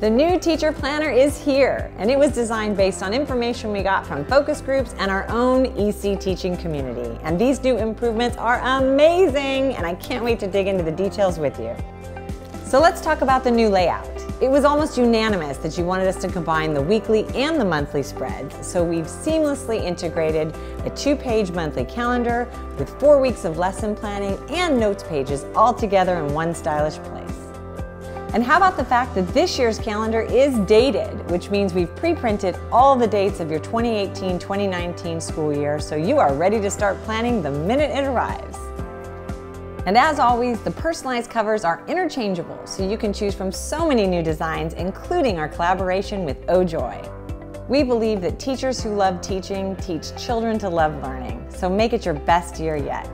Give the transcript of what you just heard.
The new teacher planner is here, and it was designed based on information we got from focus groups and our own EC teaching community. And these new improvements are amazing, and I can't wait to dig into the details with you. So let's talk about the new layout. It was almost unanimous that you wanted us to combine the weekly and the monthly spreads, so we've seamlessly integrated a 2-page monthly calendar with 4 weeks of lesson planning and notes pages all together in one stylish place. And how about the fact that this year's calendar is dated, which means we've pre-printed all the dates of your 2018-2019 school year, so you are ready to start planning the minute it arrives. And as always, the personalized covers are interchangeable, so you can choose from so many new designs, including our collaboration with Oh Joy. We believe that teachers who love teaching teach children to love learning, so make it your best year yet.